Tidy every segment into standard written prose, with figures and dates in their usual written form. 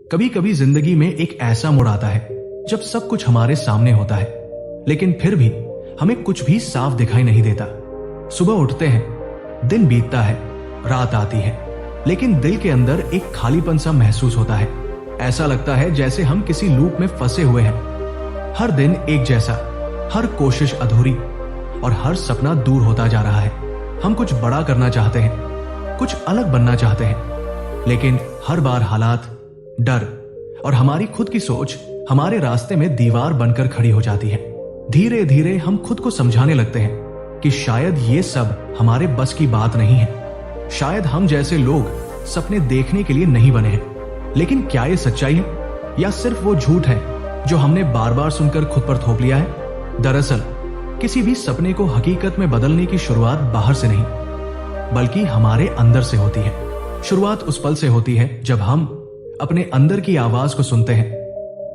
कभी कभी जिंदगी में एक ऐसा मोड़ आता है जब सब कुछ हमारे सामने होता है, लेकिन फिर भी हमें कुछ भी साफ दिखाई नहीं देता। सुबह उठते हैं, दिन बीतता है, रात आती है, लेकिन दिल के अंदर एक खालीपन सा महसूस होता है। ऐसा लगता है जैसे हम किसी लूप में फंसे हुए हैं। हर दिन एक जैसा, हर कोशिश अधूरी और हर सपना दूर होता जा रहा है। हम कुछ बड़ा करना चाहते हैं, कुछ अलग बनना चाहते हैं, लेकिन हर बार हालात, डर और हमारी खुद की सोच हमारे रास्ते में दीवार बनकर खड़ी हो जाती है। धीरे धीरे हम खुद को समझाने लगते हैं कि शायद ये सब हमारे बस की बात नहीं है। शायद हम जैसे लोग सपने देखने के लिए नहीं बने हैं। लेकिन क्या ये सच्चाई है या सिर्फ वो झूठ है जो हमने बार बार सुनकर खुद पर थोप लिया है? दरअसल किसी भी सपने को हकीकत में बदलने की शुरुआत बाहर से नहीं, बल्कि हमारे अंदर से होती है। शुरुआत उस पल से होती है जब हम अपने अंदर की आवाज को सुनते हैं।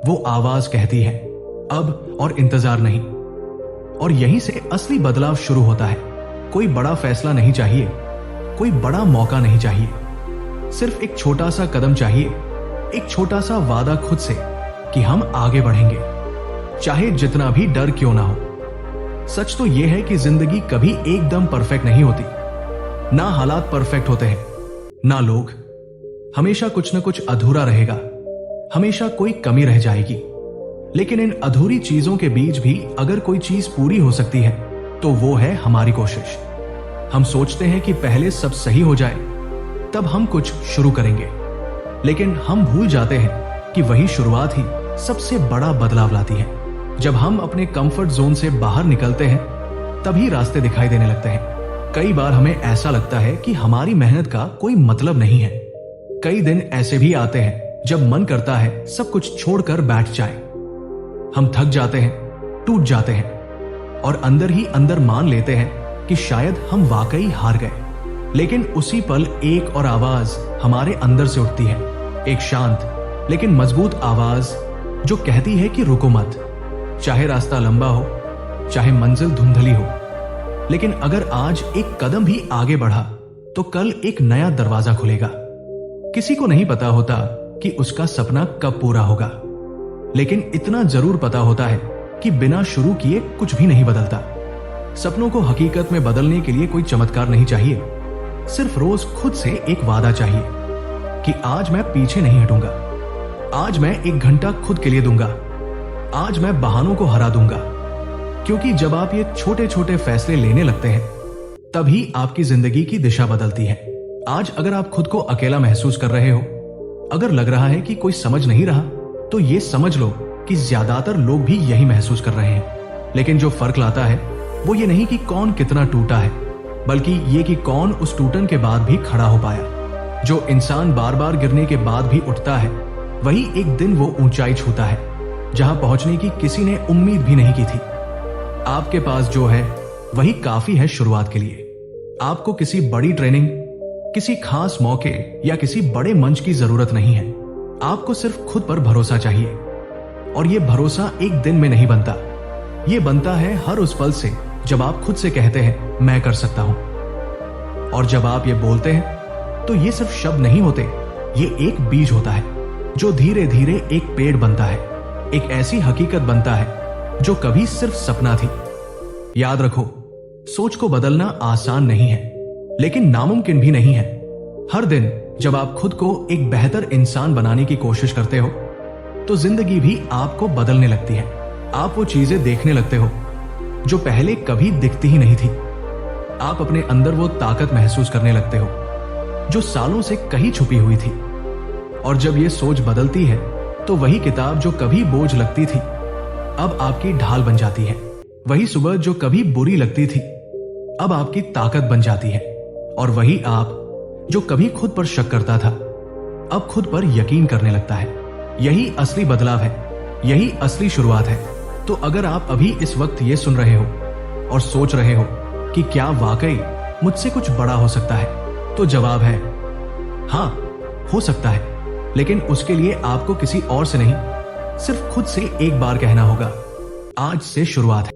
वो आवाज कहती है अब और इंतजार नहीं, और यहीं से असली बदलाव शुरू होता है। कोई बड़ा फैसला नहीं चाहिए, कोई बड़ा मौका नहीं चाहिए, सिर्फ एक छोटा सा कदम चाहिए, एक छोटा सा वादा खुद से कि हम आगे बढ़ेंगे, चाहे जितना भी डर क्यों ना हो। सच तो यह है कि जिंदगी कभी एकदम परफेक्ट नहीं होती। ना हालात परफेक्ट होते हैं, ना लोग। हमेशा कुछ न कुछ अधूरा रहेगा, हमेशा कोई कमी रह जाएगी। लेकिन इन अधूरी चीजों के बीच भी अगर कोई चीज पूरी हो सकती है तो वो है हमारी कोशिश। हम सोचते हैं कि पहले सब सही हो जाए, तब हम कुछ शुरू करेंगे, लेकिन हम भूल जाते हैं कि वही शुरुआत ही सबसे बड़ा बदलाव लाती है। जब हम अपने कंफर्ट जोन से बाहर निकलते हैं, तभी रास्ते दिखाई देने लगते हैं। कई बार हमें ऐसा लगता है कि हमारी मेहनत का कोई मतलब नहीं है। कई दिन ऐसे भी आते हैं जब मन करता है सब कुछ छोड़कर बैठ जाए। हम थक जाते हैं, टूट जाते हैं और अंदर ही अंदर मान लेते हैं कि शायद हम वाकई हार गए। लेकिन उसी पल एक और आवाज हमारे अंदर से उठती है, एक शांत लेकिन मजबूत आवाज जो कहती है कि रुको मत। चाहे रास्ता लंबा हो, चाहे मंजिल धुंधली हो, लेकिन अगर आज एक कदम भी आगे बढ़ा तो कल एक नया दरवाजा खुलेगा। किसी को नहीं पता होता कि उसका सपना कब पूरा होगा, लेकिन इतना जरूर पता होता है कि बिना शुरू किए कुछ भी नहीं बदलता। सपनों को हकीकत में बदलने के लिए कोई चमत्कार नहीं चाहिए, सिर्फ रोज खुद से एक वादा चाहिए कि आज मैं पीछे नहीं हटूंगा, आज मैं 1 घंटा खुद के लिए दूंगा, आज मैं बहानों को हरा दूंगा। क्योंकि जब आप ये छोटे छोटे फैसले लेने लगते हैं, तभी आपकी जिंदगी की दिशा बदलती है। आज अगर आप खुद को अकेला महसूस कर रहे हो, अगर लग रहा है कि कोई समझ नहीं रहा, तो ये समझ लो कि ज्यादातर लोग भी यही महसूस कर रहे हैं। लेकिन जो फर्क लाता है वो ये नहीं कि कौन कितना टूटा है, बल्कि ये कि कौन उस टूटन के बाद भी खड़ा हो पाया। जो इंसान बार बार गिरने के बाद भी उठता है, वही एक दिन वो ऊंचाई छूता है जहां पहुंचने की किसी ने उम्मीद भी नहीं की थी। आपके पास जो है वही काफी है शुरुआत के लिए। आपको किसी बड़ी ट्रेनिंग, किसी खास मौके या किसी बड़े मंच की जरूरत नहीं है। आपको सिर्फ खुद पर भरोसा चाहिए, और यह भरोसा एक दिन में नहीं बनता। यह बनता है हर उस पल से जब आप खुद से कहते हैं मैं कर सकता हूं। और जब आप ये बोलते हैं तो ये सिर्फ शब्द नहीं होते, ये एक बीज होता है जो धीरे धीरे एक पेड़ बनता है, एक ऐसी हकीकत बनता है जो कभी सिर्फ सपना थी। याद रखो, सोच को बदलना आसान नहीं है, लेकिन नामुमकिन भी नहीं है। हर दिन जब आप खुद को एक बेहतर इंसान बनाने की कोशिश करते हो, तो जिंदगी भी आपको बदलने लगती है। आप वो चीजें देखने लगते हो जो पहले कभी दिखती ही नहीं थी। आप अपने अंदर वो ताकत महसूस करने लगते हो जो सालों से कहीं छुपी हुई थी। और जब ये सोच बदलती है, तो वही किताब जो कभी बोझ लगती थी, अब आपकी ढाल बन जाती है। वही सुबह जो कभी बुरी लगती थी, अब आपकी ताकत बन जाती है। और वही आप जो कभी खुद पर शक करता था, अब खुद पर यकीन करने लगता है। यही असली बदलाव है, यही असली शुरुआत है। तो अगर आप अभी इस वक्त ये सुन रहे हो और सोच रहे हो कि क्या वाकई मुझसे कुछ बड़ा हो सकता है, तो जवाब है हाँ, हो सकता है। लेकिन उसके लिए आपको किसी और से नहीं, सिर्फ खुद से एक बार कहना होगा, आज से शुरुआत है।